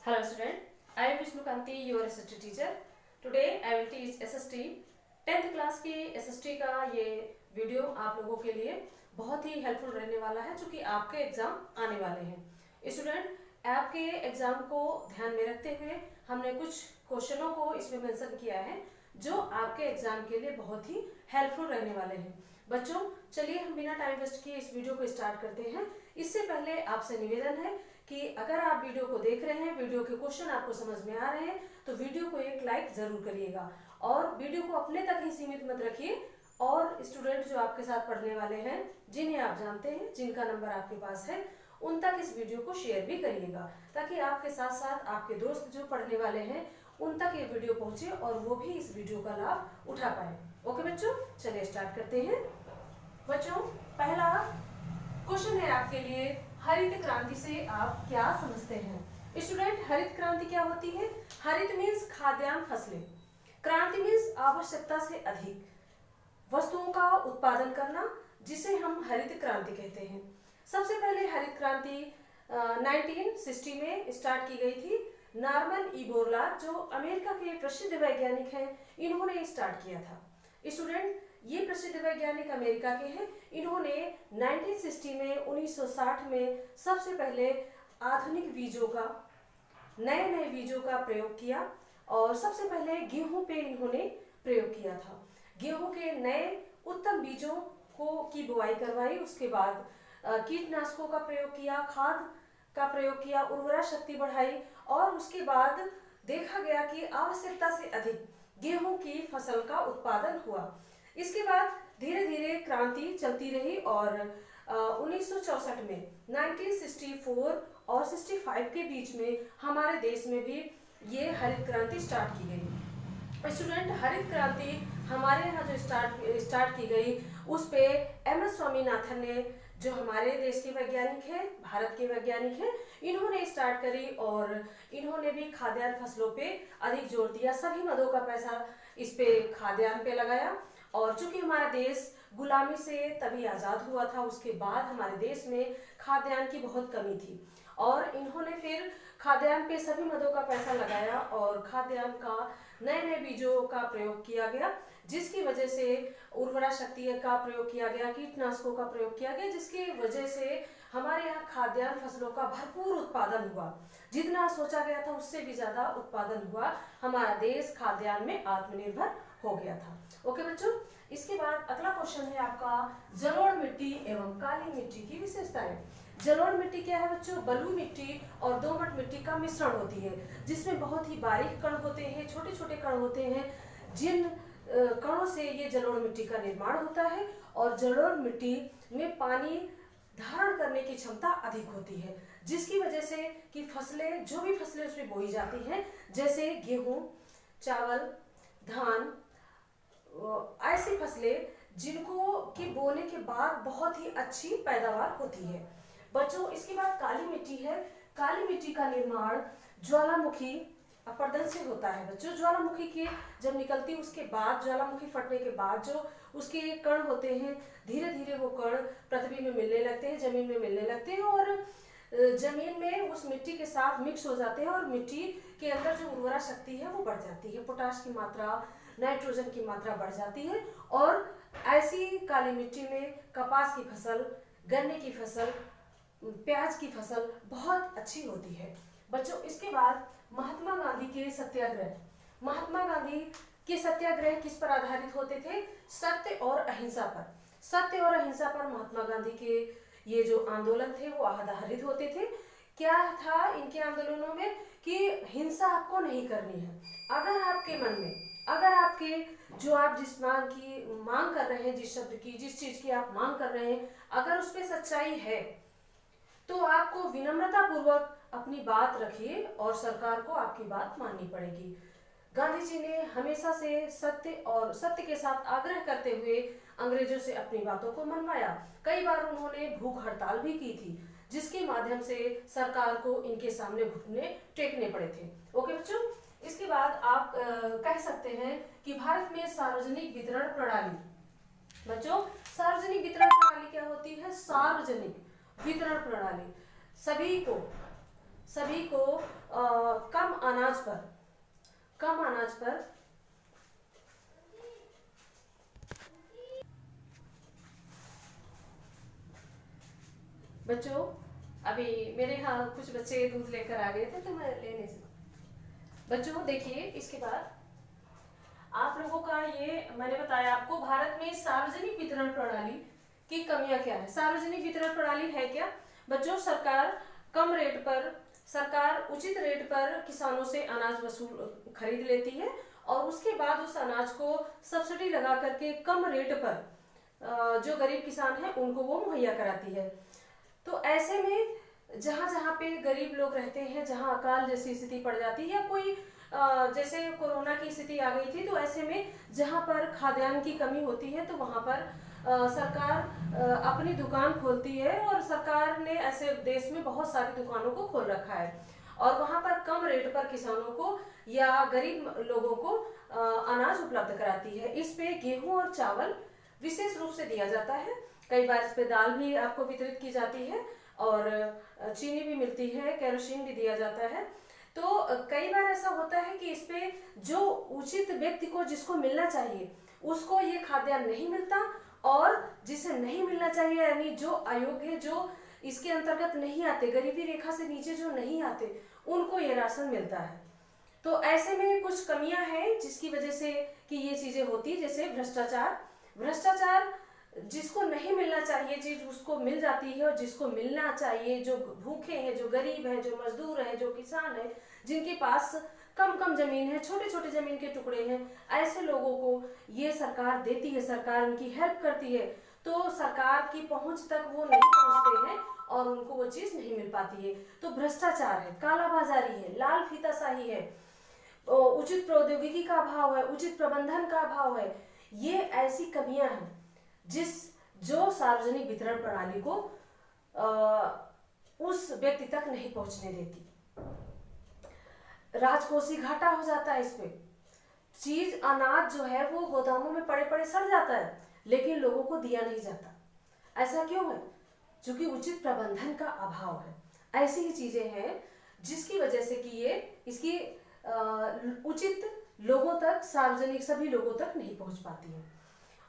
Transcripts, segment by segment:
Hello student, I am Vishnu Kanti, your SST teacher. Today I will teach SST 10th class की SST का ये video आप लोगों के लिए बहुत ही हेल्पफुल रहने वाला है, चूँकि आपके एग्जाम आने वाले हैं। स्टूडेंट, आपके एग्जाम को ध्यान में रखते हुए हमने कुछ क्वेश्चनों को इसमें मेंशन किया है जो आपके एग्जाम के लिए बहुत ही हेल्पफुल रहने वाले हैं। बच्चों, चलिए हम बिना टाइम वेस्ट किए इस वीडियो को स्टार्ट करते हैं। इससे पहले आपसे निवेदन है कि अगर आप वीडियो को देख रहे हैं, वीडियो के क्वेश्चन आपको समझ में आ रहे हैं, तो वीडियो को एक लाइक जरूर करिएगा और वीडियो को अपने तक ही सीमित मत रखिए। और स्टूडेंट जो आपके साथ पढ़ने वाले हैं, जिन्हें आप जानते हैं, जिनका नंबर आपके पास है, उन तक इस वीडियो को शेयर भी करिएगा, ताकि आपके साथ साथ आपके दोस्त जो पढ़ने वाले हैं उन तक ये वीडियो पहुंचे और वो भी इस वीडियो का लाभ उठा पाए। ओके बच्चों, चलिए स्टार्ट करते हैं। बच्चों, पहला क्वेश्चन है आपके लिए, हरित क्रांति से आप क्या समझते हैं? स्टूडेंट, हरित क्रांति क्या होती है? हरित मीन्स खाद्यान्न फसलें, क्रांति मीन्स आवश्यकता से अधिक वस्तुओं का उत्पादन करना, जिसे हम हरित क्रांति कहते हैं। सबसे पहले हरित क्रांति 1960 में स्टार्ट की गई थी। नॉर्मन ई बोरलॉग, जो अमेरिका के प्रसिद्ध वैज्ञानिक हैं, इन्होंने स्टार्ट किया था। स्टूडेंट, ये प्रसिद्ध वैज्ञानिक अमेरिका के हैं। इन्होंने 1960 में 1960 में सबसे पहले आधुनिक बीजों का, नए बीजों का प्रयोग किया और सबसे पहले गेहूं पे इन्होंने प्रयोग किया था। गेहूं के नए उत्तम बीजों की बुआई करवाई, उसके बाद कीटनाशकों का प्रयोग किया, खाद का प्रयोग किया, उर्वरा शक्ति बढ़ाई और उसके बाद देखा गया कि आवश्यकता से अधिक गेहूं की फसल का उत्पादन हुआ। इसके बाद धीरे धीरे क्रांति चलती रही और 1964 में 1964 और 65 के बीच में हमारे देश में भी ये हरित क्रांति स्टार्ट की गई। स्टूडेंट, हरित क्रांति हमारे यहाँ जो स्टार्ट की गई, उस पे MS स्वामीनाथन ने, जो हमारे देश के वैज्ञानिक हैं, भारत के वैज्ञानिक हैं, इन्होंने स्टार्ट करी और इन्होंने भी खाद्यान्न फसलों पे अधिक जोर दिया। सभी मदों का पैसा इस पे खाद्यान्न पे लगाया और चूंकि हमारा देश गुलामी से तभी आज़ाद हुआ था, उसके बाद हमारे देश में खाद्यान्न की बहुत कमी थी और इन्होंने फिर खाद्यान्न पे सभी मदों का पैसा लगाया और खाद्यान्न का नए बीजों का प्रयोग किया गया, जिसकी वजह से उर्वरा शक्ति का प्रयोग किया गया, कीटनाशकों का प्रयोग किया गया, जिसकी वजह से हमारे यहाँ खाद्यान्न फसलों का भरपूर उत्पादन हुआ। जितना सोचा गया था उससे भी ज्यादा उत्पादन हुआ। हमारा देश खाद्यान्न में आत्मनिर्भर हो गया था। ओके बच्चों, इसके बाद अगला क्वेश्चन है आपका, जलोढ़ मिट्टी एवं काली मिट्टी की विशेषताएं। जलोढ़ मिट्टी क्या है बच्चों? बलुई मिट्टी और दोमट मिट्टी का मिश्रण होती है, जिसमें बहुत ही बारीक कण होते हैं, छोटे छोटे कण होते हैं, जिन कणों से ये जलोढ़ मिट्टी का निर्माण होता है और जलोढ़ मिट्टी में पानी धारण करने की क्षमता अधिक होती है, जिसकी वजह से कि फसलें, जो भी फसलें उसमें बोई जाती हैं, जैसे गेहूं, चावल, धान, ऐसी फसलें जिनको कि बोने के बाद बहुत ही अच्छी पैदावार होती है। बच्चों, इसके बाद काली मिट्टी है। काली मिट्टी का निर्माण ज्वालामुखी अपरदन से होता है। बच्चों, ज्वालामुखी की जब निकलती, उसके बाद ज्वालामुखी फटने के बाद जो उसके कण होते हैं, धीरे धीरे वो कण पृथ्वी में मिलने लगते हैं, जमीन में मिलने लगते हैं और जमीन में उस मिट्टी के साथ मिक्स हो जाते हैं और मिट्टी के अंदर जो उर्वरा शक्ति है वो बढ़ जाती है, पोटाश की मात्रा, नाइट्रोजन की मात्रा बढ़ जाती है और ऐसी काली मिट्टी में कपास की फसल, गन्ने की फसल, प्याज की फसल बहुत अच्छी होती है। बच्चों, इसके बाद महात्मा गांधी के सत्याग्रह। महात्मा गांधी के सत्याग्रह किस पर आधारित होते थे? सत्य और अहिंसा पर। सत्य और अहिंसा पर महात्मा गांधी के ये जो आंदोलन थे वो आधारित होते थे। क्या था इनके आंदोलनों में? कि हिंसा आपको नहीं करनी है। अगर आपके मन में, अगर आपके जो आप जिस मांग कर रहे हैं, जिस शब्द की, जिस चीज की आप मांग कर रहे हैं, अगर उसमें सच्चाई है तो आपको विनम्रता पूर्वक अपनी बात रखिए और सरकार को आपकी बात माननी पड़ेगी। गांधी जी ने हमेशा से सत्य के साथ आग्रह करते हुए अंग्रेजों से अपनी बातों को मनवाया। कई बार उन्होंने भूख हड़ताल भी की थी, जिसके माध्यम से सरकार को इनके सामने घुटने टेकने पड़े थे। ओके बच्चों, इसके बाद आप कह सकते हैं कि भारत में सार्वजनिक वितरण प्रणाली। बच्चों, सार्वजनिक वितरण प्रणाली क्या होती है? सार्वजनिक वितरण प्रणाली सभी को सभी को कम अनाज पर बच्चों, अभी मेरे यहाँ कुछ बच्चे दूध लेकर आ गए थे तो मैं लेने से बच्चों देखिए, इसके बाद आप लोगों का ये मैंने बताया आपको भारत में सार्वजनिक वितरण प्रणाली की कमियां क्या है। सार्वजनिक वितरण प्रणाली है क्या बच्चों? सरकार उचित रेट पर किसानों से अनाज वसूल खरीद लेती है और उसके बाद उस अनाज को सब्सिडी लगा करके कम रेट पर जो गरीब किसान है उनको वो मुहैया कराती है। तो ऐसे में जहां जहां पे गरीब लोग रहते हैं, जहां अकाल जैसी स्थिति पड़ जाती है या कोई जैसे कोरोना की स्थिति आ गई थी, तो ऐसे में जहां पर खाद्यान्न की कमी होती है तो वहां पर सरकार अपनी दुकान खोलती है और सरकार ने ऐसे देश में बहुत सारी दुकानों को खोल रखा है और वहां पर कम रेट पर किसानों को या गरीब लोगों को अनाज उपलब्ध कराती है। इस पे गेहूं और चावल विशेष रूप से दिया जाता है। कई बार इस पे दाल भी आपको वितरित की जाती है और चीनी भी मिलती है, केरोसिन भी दिया जाता है। तो कई बार ऐसा होता है कि इस पे जो उचित व्यक्ति को जिसको मिलना चाहिए उसको ये खाद्यान्न नहीं मिलता और जिसे नहीं मिलना चाहिए यानी जो अयोग्य, जो इसके अंतर्गत नहीं आते, गरीबी रेखा से नीचे जो नहीं आते, उनको ये राशन मिलता है। तो ऐसे में कुछ कमियां हैं जिसकी वजह से कि ये चीजें होती, जैसे भ्रष्टाचार जिसको नहीं मिलना चाहिए चीज उसको मिल जाती है और जिसको मिलना चाहिए, जो भूखे हैं, जो गरीब है, जो मजदूर है, जो किसान है, जिनके पास कम जमीन है, छोटे छोटे जमीन के टुकड़े हैं, ऐसे लोगों को ये सरकार देती है, सरकार उनकी हेल्प करती है। तो सरकार की पहुंच तक वो नहीं पहुंचते हैं और उनको वो चीज नहीं मिल पाती है। तो भ्रष्टाचार है, कालाबाजारी है, लाल फीताशाही है, उचित प्रौद्योगिकी का अभाव है, उचित प्रबंधन का अभाव है। ये ऐसी कमियां हैं जो सार्वजनिक वितरण प्रणाली को उस व्यक्ति तक नहीं पहुंचने देती। राजकोषीय घाटा हो जाता है। इस पे चीज अनाज जो है वो गोदामों में पड़े पड़े सड़ जाता है लेकिन लोगों को दिया नहीं जाता। ऐसा क्यों है? क्योंकि उचित प्रबंधन का अभाव है। ऐसी ही चीजें हैं जिसकी वजह से कि ये इसकी उचित लोगों तक, सार्वजनिक सभी लोगों तक नहीं पहुंच पाती है।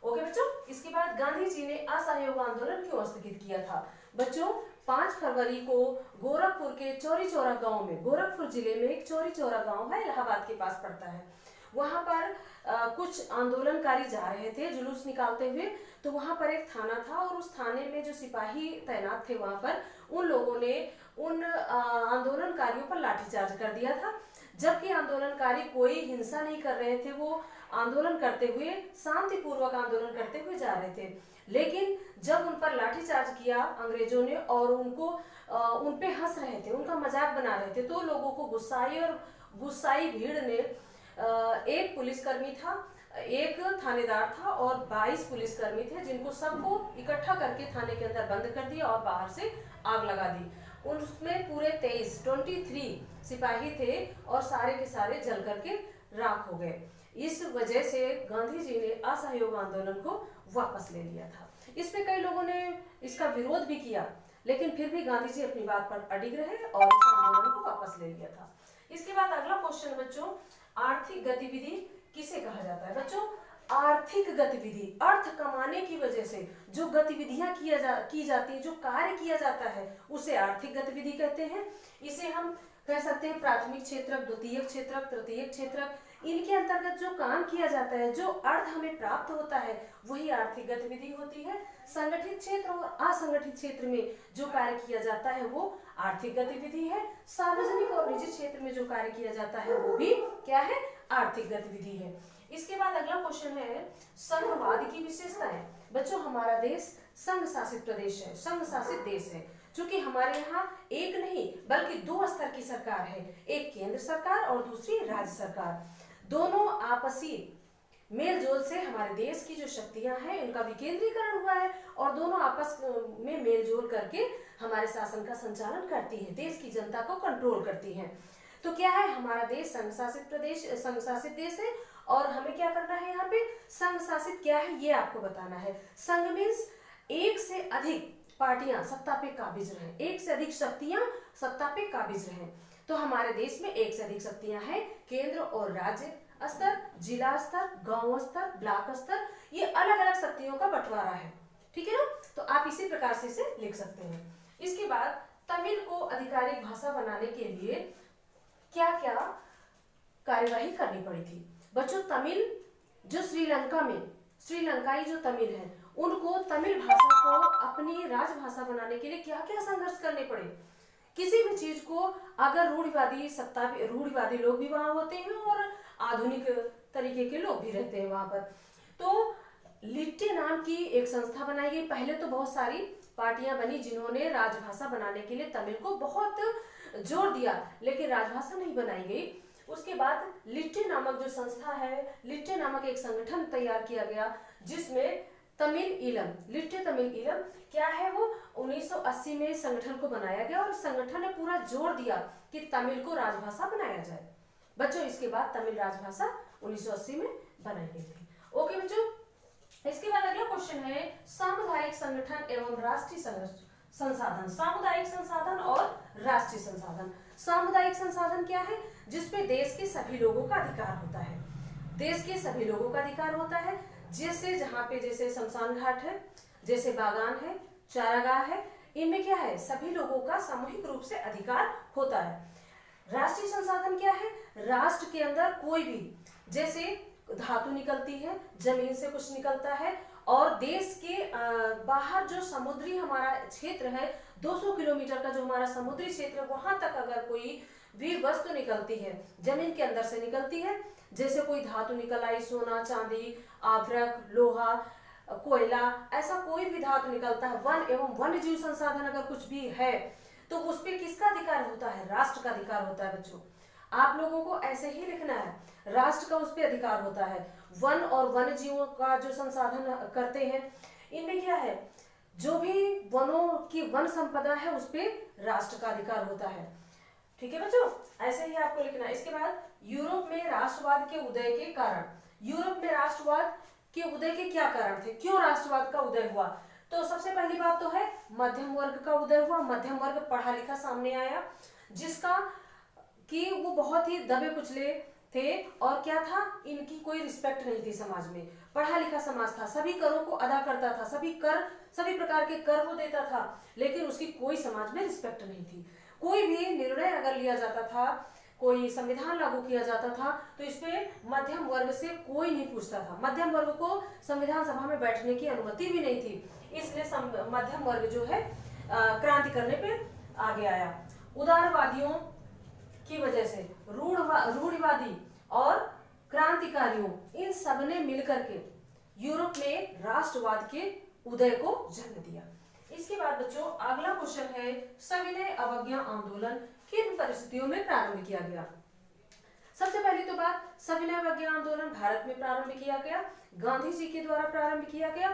ओके बच्चों, इसके बाद गांधी जी ने असहयोग आंदोलन क्यों स्थगित किया था? बच्चों 5 फरवरी को गोरखपुर के चौरी चौरा गांव में, गोरखपुर जिले में एक चौरी चौरा गांव है, इलाहाबाद के पास पड़ता है, वहां पर कुछ आंदोलनकारी जा रहे थे जुलूस निकालते हुए। तो वहां पर एक थाना था और उस थाने में जो सिपाही तैनात थे वहां पर उन लोगों ने उन आंदोलनकारियों पर लाठीचार्ज कर दिया था। जबकि आंदोलनकारी कोई हिंसा नहीं कर रहे थे, वो आंदोलन करते हुए शांतिपूर्वक आंदोलन करते हुए जा रहे थे। लेकिन जब उन पर लाठीचार्ज किया अंग्रेजों ने और उन पे हंस रहे थे, उनका मजाक बना रहे थे, तो लोगों को गुस्साई भीड़ ने एक पुलिसकर्मी था, एक थानेदार था और 22 पुलिसकर्मी थे, जिनको सबको इकट्ठा करके थाने के अंदर बंद कर दिया और बाहर से आग लगा दी। उसमें पूरे 23 सिपाही थे और सारे के सारे जल करके राख हो गए। इस वजह से गांधी जी ने असहयोग आंदोलन को वापस ले लिया था। इसमें कई लोगों ने इसका विरोध भी किया लेकिन फिर भी गांधी जी अपनी बात पर अडिग रहे और इस आंदोलन को वापस ले लिया था। इसके बाद अगला क्वेश्चन बच्चों, आर्थिक गतिविधि किसे कहा जाता है? बच्चों आर्थिक गतिविधि, अर्थ कमाने की वजह से जो गतिविधियां की जाती है, जो कार्य किया जाता है उसे आर्थिक गतिविधि कहते हैं। इसे हम कह सकते हैं प्राथमिक क्षेत्रक, द्वितीयक क्षेत्रक, तृतीयक क्षेत्रक, इनके अंतर्गत जो काम किया जाता है, जो अर्थ हमें प्राप्त होता है वही आर्थिक गतिविधि होती है। संगठित क्षेत्र और असंगठित क्षेत्र में जो कार्य किया जाता है वो आर्थिक गतिविधि है। सार्वजनिक और निजी क्षेत्र में जो कार्य किया जाता है वो भी क्या है? आर्थिक गतिविधि है। इसके बाद अगला क्वेश्चन है संघवाद की विशेषताएं। बच्चों हमारा देश संघ शासित प्रदेश है, संघ शासित देश है, क्योंकि हमारे यहाँ एक नहीं बल्कि 2 स्तर की सरकार है, एक केंद्र सरकार और दूसरी राज्य सरकार। दोनों आपसी मेलजोल से हमारे देश की जो शक्तियां हैं उनका विकेंद्रीकरण हुआ है और दोनों आपस में मेलजोल करके हमारे शासन का संचालन करती है, देश की जनता को कंट्रोल करती है। तो क्या है? हमारा देश संघ शासित देश है और हमें क्या करना है? यहाँ पे संघ शासित क्या है ये आपको बताना है। संघ मीन्स एक से अधिक पार्टियां सत्ता पे काबिज रहे, एक से अधिक शक्तियां सत्ता पे काबिज रहे। तो हमारे देश में एक से अधिक शक्तियां हैं, केंद्र और राज्य स्तर, जिला स्तर, गांव स्तर, ब्लॉक स्तर, ये अलग अलग शक्तियों का बंटवारा है। ठीक है ना, तो आप इसी प्रकार से इसे लिख सकते हैं। इसके बाद तमिल को आधिकारिक भाषा बनाने के लिए क्या क्या कार्यवाही करनी पड़ी थी। बच्चों, तमिल जो श्रीलंकाई जो तमिल है, उनको तमिल भाषा को अपनी राजभाषा बनाने के लिए क्या क्या संघर्ष करने पड़े। किसी भी चीज को अगर रूढ़िवादी लोग भी वहां होते हैं और आधुनिक तरीके के लोग भी रहते हैं वहां पर। तो लिट्टे नाम की एक संस्था बनाई गई। पहले तो बहुत सारी पार्टियां बनी जिन्होंने राजभाषा बनाने के लिए तमिल को बहुत जोर दिया, लेकिन राजभाषा नहीं बनाई गई। उसके बाद लिट्टे नामक जो संस्था है, लिट्टे नामक एक संगठन तैयार किया गया जिसमें लिट्टे तमिल ईलम क्या है वो 1980 में संगठन को बनाया गया और संगठन ने पूरा जोर दिया कि तमिल को राजभाषा बनाया जाए। बच्चों, इसके बाद तमिल राजभाषा 1980 में बनाई गई थी। ओके बच्चों, इसके बाद अगला क्वेश्चन है सामुदायिक संगठन एवं राष्ट्रीय संसाधन। सामुदायिक संसाधन और राष्ट्रीय संसाधन। सामुदायिक संसाधन क्या है? जिसपे देश के सभी लोगों का अधिकार होता है। देश के सभी लोगों का अधिकार होता है, जैसे जहाँ पे जैसे शमशान घाट है, जैसे बागान है, चारागाह है, इनमें क्या है, सभी लोगों का सामूहिक रूप से अधिकार होता है। राष्ट्रीय संसाधन क्या है? राष्ट्र के अंदर कोई भी, जैसे धातु निकलती है, जमीन से कुछ निकलता है, और देश के बाहर जो समुद्री हमारा क्षेत्र है, 200 किलोमीटर का जो हमारा समुद्री क्षेत्र है, वहां तक अगर कोई भी वस्तु निकलती है, जमीन के अंदर से निकलती है, जैसे कोई धातु निकल आई, सोना, चांदी, आवरक, लोहा, कोयला, ऐसा कोई भी धातु निकलता है, वन एवं वन्य जीव संसाधन अगर कुछ भी है, तो उस पर किसका अधिकार होता है? राष्ट्र का अधिकार होता है। बच्चों, आप लोगों को ऐसे ही लिखना है, राष्ट्र का उस पर अधिकार होता है। वन और वन्य जीवों का जो संसाधन करते हैं, इनमें क्या है, जो भी वनों की वन संपदा है उस पर राष्ट्र का अधिकार होता है। ठीक है बच्चों, ऐसे ही आपको लिखना है। इसके बाद यूरोप में राष्ट्रवाद के उदय के कारण। यूरोप में राष्ट्रवाद के उदय के क्या कारण थे? क्यों राष्ट्रवाद का उदय हुआ? तो सबसे पहली बात तो है मध्यम वर्ग का उदय हुआ। मध्यम वर्ग पढ़ा लिखा सामने आया, जिसका कि वो बहुत ही दबे कुचले थे, और क्या था, इनकी कोई रिस्पेक्ट नहीं थी समाज में। पढ़ा लिखा समाज था, सभी करों को अदा करता था, सभी प्रकार के कर वो देता था, लेकिन उसकी कोई समाज में रिस्पेक्ट नहीं थी। कोई भी निर्णय अगर लिया जाता था, कोई संविधान लागू किया जाता था, तो इसमें मध्यम वर्ग से कोई नहीं पूछता था। मध्यम वर्ग को संविधान सभा में बैठने की अनुमति भी नहीं थी। इसलिए मध्यम वर्ग जो है क्रांति करने पे आगे आया। उदारवादियों की वजह से रूढ़िवादी और क्रांतिकारियों, इन सब ने मिलकर के यूरोप में राष्ट्रवाद के उदय को जन्म दिया। इसके बाद बच्चों अगला क्वेश्चन है सविनय अवज्ञा आंदोलन किन परिस्थितियों में प्रारंभ किया गया? सबसे पहली तो बात, सविनय अवज्ञा आंदोलन भारत में प्रारंभ किया गया, गांधी जी के द्वारा प्रारंभ किया गया।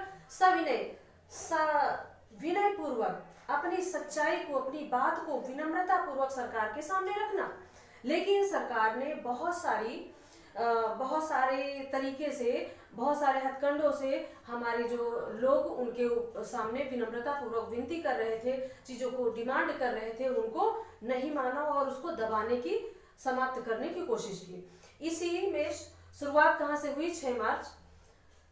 विनय पूर्वक अपनी सच्चाई को, अपनी बात को विनम्रता पूर्वक सरकार के सामने रखना। लेकिन सरकार ने बहुत सारे तरीके से, बहुत सारे हथकंडों से हमारे जो लोग उनके सामने विनम्रता पूर्वक विनती कर रहे थे, चीजों को डिमांड कर रहे थे, उनको नहीं माना और उसको दबाने की, समाप्त करने की कोशिश की। इसी में शुरुआत कहां से हुई? 6 मार्च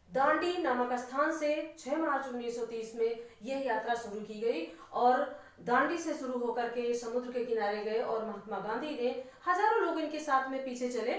दांडी नामक स्थान से 6 मार्च 1930 में यह यात्रा शुरू की गई, और दांडी से शुरू होकर के समुद्र के किनारे गए, और महात्मा गांधी ने हजारों लोग इनके साथ में पीछे चले।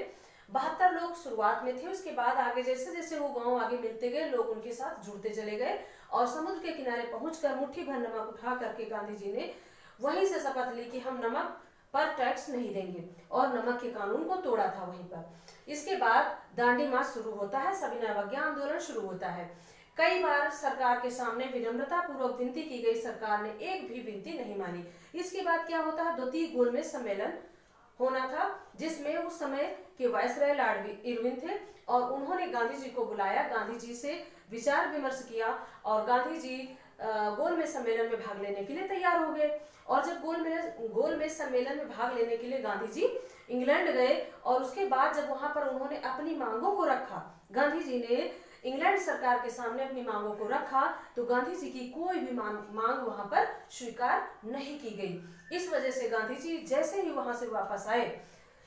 72 लोग शुरुआत में थे, उसके बाद आगे जैसे जैसे वो गांव आगे मिलते गए, लोग उनके साथ जुड़ते चले गए, और समुद्र के किनारे पहुंचकर मुट्ठी भर नमक उठा करके गांधी जी ने वहीं से शपथ ली कि हम नमक पर टैक्स नहीं देंगे, और नमक के कानून को तोड़ा था वहीं पर। इसके बाद दांडी मार्च शुरू होता है, सविनय अवज्ञा आंदोलन शुरू होता है। कई बार सरकार के सामने विनम्रता पूर्वक विनती की गई, सरकार ने एक भी विनती नहीं मानी। इसके बाद क्या होता है? द्वितीय गोलमेज सम्मेलन होना था, जिसमें उस समय के वायसराय लॉर्ड इरविन थे, और उन्होंने गांधी जी को बुलाया, गांधी जी से विचार विमर्श किया, और गांधी जी गोलमेज सम्मेलन में भाग लेने के लिए तैयार हो गए। और जब गोलमेज सम्मेलन में भाग लेने के लिए गांधी जी इंग्लैंड गए, और उसके बाद जब वहां पर उन्होंने अपनी मांगों को रखा, गांधी जी ने इंग्लैंड सरकार के सामने अपनी मांगों को रखा तो गांधी जी की कोई भी मांग वहां पर स्वीकार नहीं की गई। इस वजह से गांधी जी जैसे ही वहां से वापस आए,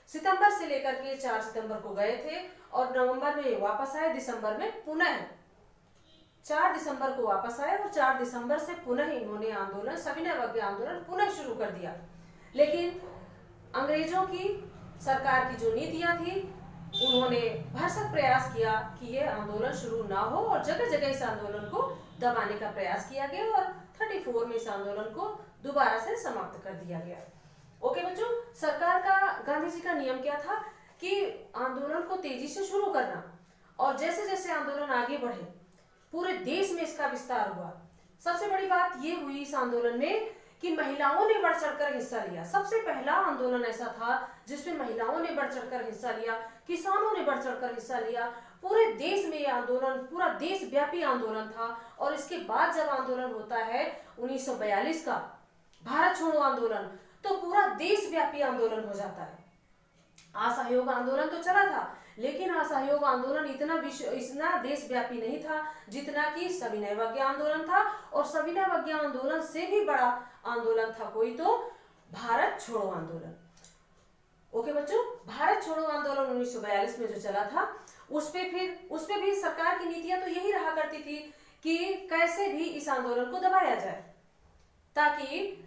सितंबर से लेकर के 4 सितंबर को गए थे और नवंबर में वापस आए, दिसंबर में पुनः 4 दिसंबर को वापस आए और 4 दिसंबर से पुनः इन्होंने आंदोलन, सविनय अवज्ञा आंदोलन पुनः शुरू कर दिया। लेकिन अंग्रेजों की सरकार की जो नीतियां थी, उन्होंने भरसक प्रयास किया कि यह आंदोलन शुरू ना हो और जगह जगह इस आंदोलन को दबाने का प्रयास किया गया और 34 में इस आंदोलन को दोबारा से समाप्त कर दिया गया। ओके बच्चों, सरकार का, गांधी जी का नियम क्या था कि आंदोलन को तेजी से शुरू करना और जैसे जैसे आंदोलन आगे बढ़े पूरे देश में इसका विस्तार हुआ। सबसे बड़ी बात यह हुई इस आंदोलन में कि महिलाओं ने बढ़ चढ़कर हिस्सा लिया। सबसे पहला आंदोलन ऐसा था जिसमें महिलाओं ने बढ़ चढ़कर हिस्सा लिया, किसानों ने बढ़ चढ़कर हिस्सा लिया। पूरे देश में यह आंदोलन, पूरा देशव्यापी आंदोलन था। और इसके बाद जब आंदोलन होता है 1942 का भारत छोड़ो आंदोलन, तो पूरा देशव्यापी आंदोलन हो जाता है। असहयोग आंदोलन तो चला था, लेकिन असहयोग आंदोलन इतना देशव्यापी नहीं था जितना कि सविनय अवज्ञा आंदोलन था। और सविनय अवज्ञा आंदोलन से भी बड़ा आंदोलन था कोई तो भारत छोड़ो आंदोलन। ओके बच्चों, भारत छोड़ो आंदोलन 1942 में जो चला था, उसपे भी सरकार की नीतियां तो यही रहा करती थी कि कैसे भी इस आंदोलन को दबाया जाए ताकि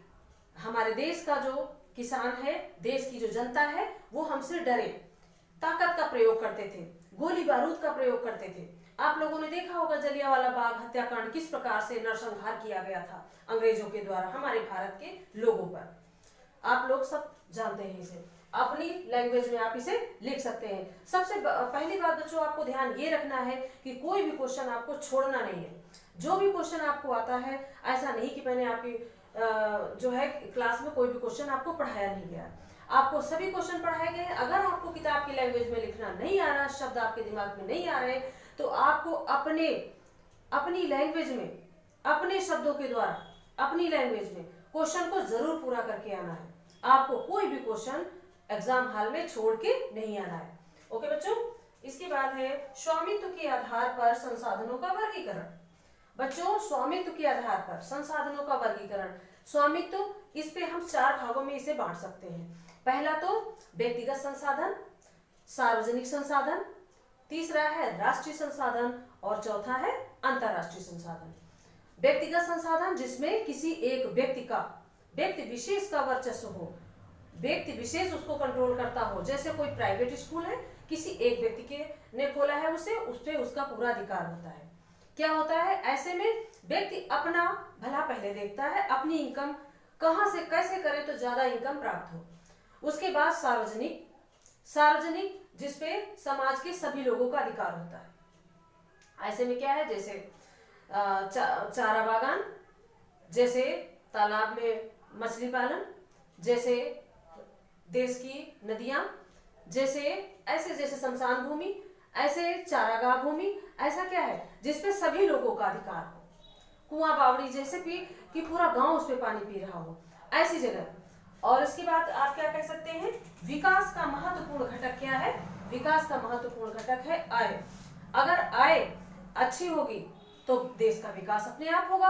हमारे देश का जो किसान है, देश की जो जनता है, वो हमसे डरे। ताकत का प्रयोग करते थे, गोली बारूद का प्रयोग करते थे। आप लोगों ने देखा होगा जलियांवाला बाग हत्याकांड किस प्रकार से नरसंहार किया गया था अंग्रेजों के द्वारा हमारे भारत के लोगों पर। आप लोग सब जानते हैं इसे, अपनी लैंग्वेज में आप इसे लिख सकते हैं। सबसे पहली बात बच्चों, आपको ध्यान ये रखना है कि कोई भी क्वेश्चन आपको छोड़ना नहीं है। जो भी क्वेश्चन आपको आता है, ऐसा नहीं कि मैंने आपकी जो है क्लास में कोई भी क्वेश्चन आपको पढ़ाया नहीं गया, आपको सभी क्वेश्चन पढ़ाए गए। अगर आपको किताब की लैंग्वेज में लिखना नहीं आ रहा, शब्द आपके दिमाग में नहीं आ रहे, तो आपको अपनी लैंग्वेज में, अपने शब्दों के द्वारा, अपनी लैंग्वेज में क्वेश्चन को जरूर पूरा करके आना है। आपको कोई भी क्वेश्चन एग्जाम हॉल में छोड़ के नहीं आना है। ओके बच्चों, इसके बाद है स्वामित्व के आधार पर संसाधनों का वर्गीकरण। बच्चों, स्वामित्व के आधार पर संसाधनों का वर्गीकरण, स्वामित्व, इस पे हम 4 भागों में इसे बांट सकते हैं। पहला तो व्यक्तिगत संसाधन, सार्वजनिक संसाधन, तीसरा है राष्ट्रीय संसाधन और चौथा है अंतरराष्ट्रीय संसाधन। व्यक्तिगत संसाधन जिसमें किसी एक व्यक्ति विशेष का वर्चस्व हो, व्यक्ति विशेष उसको कंट्रोल करता हो। जैसे कोई प्राइवेट स्कूल है, किसी एक व्यक्ति ने खोला है, उस पे उसका पूरा अधिकार होता है। क्या होता है, ऐसे में व्यक्ति अपना भला पहले देखता है, अपनी इनकम कहां से कैसे करे तो ज्यादा इनकम प्राप्त हो। उसके बाद सार्वजनिक जिसपे समाज के सभी लोगों का अधिकार होता है। ऐसे में क्या है, जैसे चारा बागान, जैसे तालाब में मछली पालन, जैसे देश की नदियां, जैसे शमशान भूमि, ऐसे चारागाह भूमि, ऐसा क्या है जिसपे सभी लोगों का अधिकार हो। कुआं बावड़ी जैसे कि पूरा गांव उस पे पानी पी रहा हो, ऐसी जगह। और इसके बाद आप क्या कह सकते हैं, विकास का महत्वपूर्ण घटक क्या है, विकास का महत्वपूर्ण घटक है आय। अगर आय अच्छी होगी तो देश का विकास अपने आप होगा।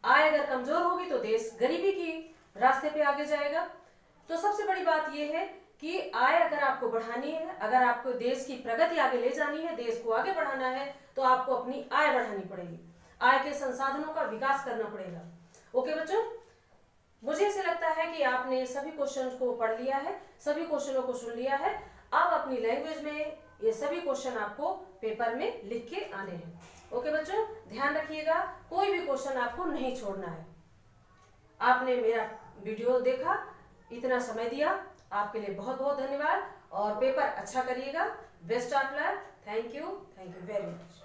आय अगर कमजोर होगी तो देश गरीबी की रास्ते पे आगे जाएगा। तो सबसे बड़ी बात यह है कि आय अगर आपको बढ़ानी है, अगर आपको देश की प्रगति आगे ले जानी है, देश को आगे बढ़ाना है, तो आपको अपनी आय बढ़ानी पड़ेगी, आय के संसाधनों का विकास करना पड़ेगा। ओके बच्चों, मुझे ऐसे लगता है कि आपने सभी क्वेश्चन को पढ़ लिया है, सभी क्वेश्चनों को सुन लिया है। अब अपनी लैंग्वेज में ये सभी क्वेश्चन आपको पेपर में लिख के आने हैं। ओके बच्चों, ध्यान रखिएगा, कोई भी क्वेश्चन आपको नहीं छोड़ना है। आपने मेरा वीडियो देखा, इतना समय दिया, आपके लिए बहुत बहुत धन्यवाद। और पेपर अच्छा करिएगा। Best of luck. Thank you very much.